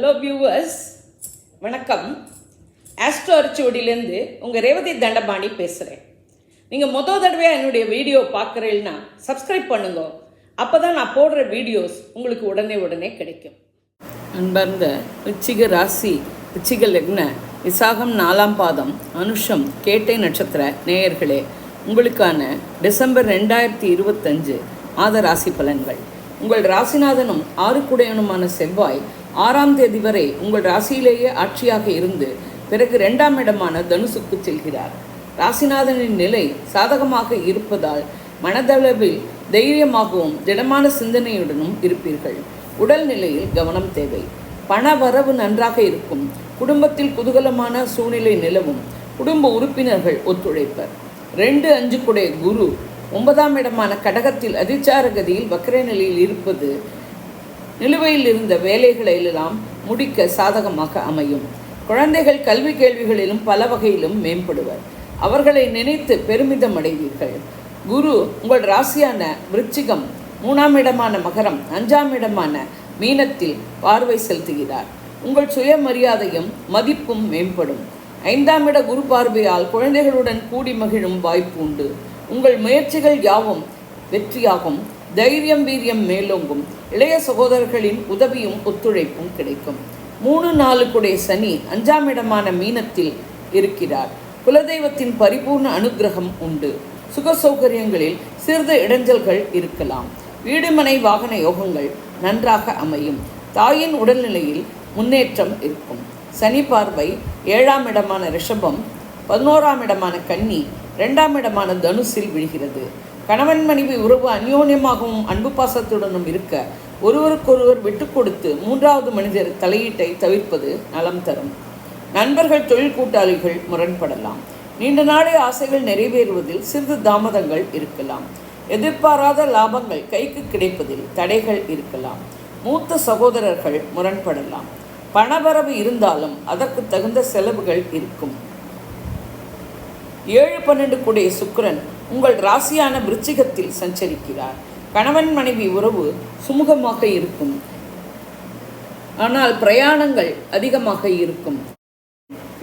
Hello viewers, வணக்கம். Astro அரிச்சுவடியிலேருந்து உங்கள் ரேவதி தண்டபாணி பேசுகிறேன். நீங்கள் தடவையாக என்னுடைய வீடியோ பார்க்குறீங்கன்னா சப்ஸ்கிரைப் பண்ணுங்க. அப்போ தான் நான் போடுற வீடியோஸ் உங்களுக்கு உடனே கிடைக்கும். அன்பார்ந்த விச்சிக ராசி, விச்சிக லக்ன, விசாகம் 4ஆம் பாதம், அனுஷம், கேட்டை நட்சத்திர நேயர்களே, உங்களுக்கான டிசம்பர் 2025 மாத ராசி பலன்கள். உங்கள் ராசிநாதனும் 6 குடையனுமான செவ்வாய் 6ஆம் தேதி வரை உங்கள் ராசியிலேயே ஆட்சியாக இருந்து பிறகு 2ஆம் இடமான தனுசுக்கு செல்கிறார். ராசிநாதனின் நிலை சாதகமாக இருப்பதால் மனதளவில் தைரியமாகவும் திடமான சிந்தனையுடனும் இருப்பீர்கள். உடல் நிலையில் கவனம் தேவை. பண வரவு நன்றாக இருக்கும். குடும்பத்தில் குதூகலமான சூழ்நிலை நிலவும். குடும்ப உறுப்பினர்கள் ஒத்துழைப்பர். 2-5 குடைய குரு 9ஆம் இடமான கடகத்தில் அதிச்சார கதியில் வக்கர நிலையில் இருப்பது நிலுவையில் இருந்த வேலைகளெல்லாம் முடிக்க சாதகமாக அமையும். குழந்தைகள் கல்வி கேள்விகளிலும் பல வகையிலும் மேம்படுவர். அவர்களை நினைத்து பெருமிதம் அடைவீர்கள். குரு உங்கள் ராசியான விருச்சிகம், 3ஆம் இடமான மகரம், 5ஆம் இடமான மீனத்தில் பார்வை செலுத்துகிறார். உங்கள் சுயமரியாதையும் மதிப்பும் மேம்படும். 5ஆம் இட குரு பார்வையால் குழந்தைகளுடன் கூடி மகிழும் வாய்ப்பு உண்டு. உங்கள் முயற்சிகள் யாவும் வெற்றியாகும். தைரியம் வீரியம் மேலோங்கும். இளைய சகோதரர்களின் உதவியும் ஒத்துழைப்பும் கிடைக்கும். 3-4 குடைய சனி 5ஆம் இடமான மீனத்தில் இருக்கிறார். குலதெய்வத்தின் பரிபூர்ண அனுகிரகம் உண்டு. சுக சௌகரியங்களில் சிறிது இடைஞ்சல்கள் இருக்கலாம். வீடுமனை வாகன யோகங்கள் நன்றாக அமையும். தாயின் உடல்நிலையில் முன்னேற்றம் இருக்கும். சனி பார்வை 7ஆம் இடமான ரிஷபம், 11ஆம் இடமான கன்னி, 2ஆம் இடமான தனுசில் விழுகிறது. கணவன் மனைவி உறவு அந்யோன்யமாகவும் அன்பு பாசத்துடனும் இருக்க ஒருவருக்கொருவர் விட்டு கொடுத்து 3வது மனிதர் தலையீட்டை தவிர்ப்பது நலம் தரும். நண்பர்கள், தொழில் கூட்டாளிகள் முரண்படலாம். நீண்ட நாளே ஆசைகள் நிறைவேறுவதில் சிறிது தாமதங்கள் இருக்கலாம். எதிர்பாராத லாபங்கள் கைக்கு கிடைப்பதில் தடைகள் இருக்கலாம். மூத்த சகோதரர்கள் முரண்படலாம். பணவரவு இருந்தாலும் அதற்கு தகுந்த செலவுகள் இருக்கும். 7-12 குடைய சுக்கிரன் உங்கள் ராசியான விருச்சிகத்தில் சஞ்சரிக்கிறார். கணவன் மனைவி உறவு சுமூகமாக இருக்கும். ஆனால் பிரயாணங்கள் அதிகமாக இருக்கும்.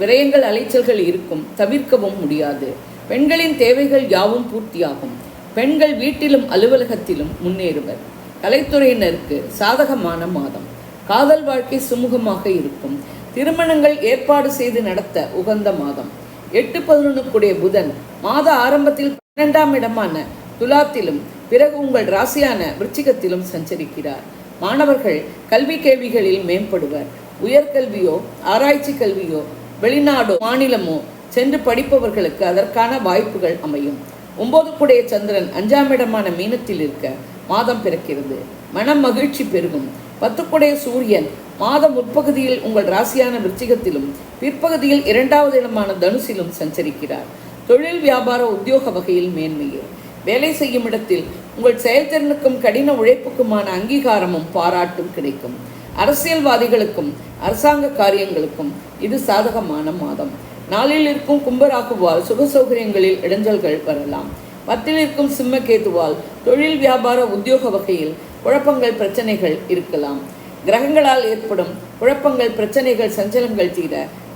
விரயங்கள், அலைச்சல்கள் இருக்கும். தவிர்க்கவும் முடியாது. பெண்களின் தேவைகள் யாவும் பூர்த்தியாகும். பெண்கள் வீட்டிலும் அலுவலகத்திலும் முன்னேறுவர். கலைத்துறையினருக்கு சாதகமான மாதம். காதல் வாழ்க்கை சுமூகமாக இருக்கும். திருமணங்கள் ஏற்பாடு செய்து நடத்த உகந்த மாதம். 8-11 குடைய புதன் மாத ஆரம்பத்தில் 12ஆம் இடமான துலாத்திலும் பிறகு உங்கள் ராசியான விருச்சிகத்திலும் சஞ்சரிக்கிறார். மாணவர்கள் கல்வி கேள்விகளில் மேம்படுவர். உயர்கல்வியோ ஆராய்ச்சி கல்வியோ வெளிநாடோ மாநிலமோ சென்று படிப்பவர்களுக்கு அதற்கான வாய்ப்புகள் அமையும். 9 குடைய சந்திரன் 5ஆம் இடமான மீனத்தில் இருக்க மாதம் பிறக்கிறது. மனம் மகிழ்ச்சி பெருகும். 10 குடைய சூரியன் மாதம் முற்பகுதியில் உங்கள் ராசியான விருச்சிகத்திலும் பிற்பகுதியில் 2வது இடமான தனுசிலும் சஞ்சரிக்கிறார். தொழில், வியாபார, உத்தியோக வகையில் மேன்மையே. வேலை செய்யும் இடத்தில் உங்கள் செயல்திறனுக்கும் கடின உழைப்புக்குமான அங்கீகாரமும் பாராட்டும் கிடைக்கும். அரசியல்வாதிகளுக்கும் அரசாங்க காரியங்களுக்கும் இது சாதகமான மாதம். நாளில் இருக்கும் கும்பராகுவால் சுக சௌகரியங்களில் இடைஞ்சல்கள் வரலாம். 10ல் இருக்கும் சிம்மகேதுவால் தொழில், வியாபார, உத்தியோக வகையில் குழப்பங்கள், பிரச்சனைகள் இருக்கலாம். கிரகங்களால் ஏற்படும் குழப்பங்கள், பிரச்சனைகள், சஞ்சலங்கள் தீர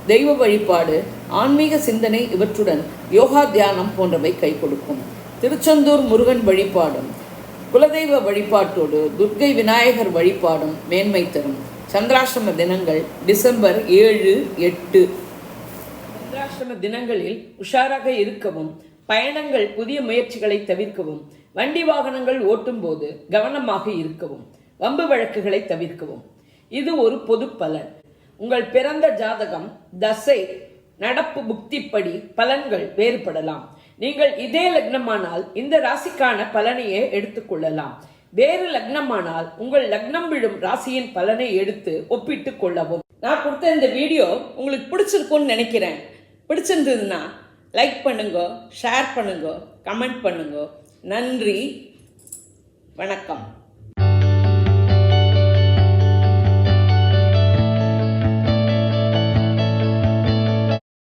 தெய்வ வழிபாடு, ஆன்மீக சிந்தனை இவற்றுடன் யோகா, தியானம் போன்றவை கை கொடுக்கும். திருச்செந்தூர் முருகன் வழிபாடும் குலதெய்வ வழிபாட்டோடு துர்க்கை விநாயகர் வழிபாடும் மேன்மை தரும். சந்திராஷ்டம தினங்கள் டிசம்பர் 7-8. சந்திராஷ்டம தினங்களில் உஷாராக இருக்கவும், பயணங்கள், புதிய முயற்சிகளை தவிர்க்கவும், வண்டி வாகனங்கள் ஓட்டும் போது கவனமாக இருக்கவும், வம்பு வழக்குகளை தவிர்க்கவும். இது ஒரு பொது பலன். உங்கள் பிறந்த ஜாதகம், தசை, நடப்பு, புக்திப்படி பலன்கள் வேறுபடலாம். நீங்கள் இதே லக்னமானால் இந்த ராசிக்கான பலனையே எடுத்துக்கொள்ளலாம். வேறு லக்னமானால் உங்கள் லக்னம் விழும் ராசியின் பலனை எடுத்து ஒப்பிட்டு கொள்ளவும். நான் கொடுத்த இந்த வீடியோ உங்களுக்கு பிடிச்சிருக்கும்னு நினைக்கிறேன். பிடிச்சிருந்ததுன்னா லைக் பண்ணுங்க, ஷேர் பண்ணுங்க, கமெண்ட் பண்ணுங்க. நன்றி, வணக்கம்.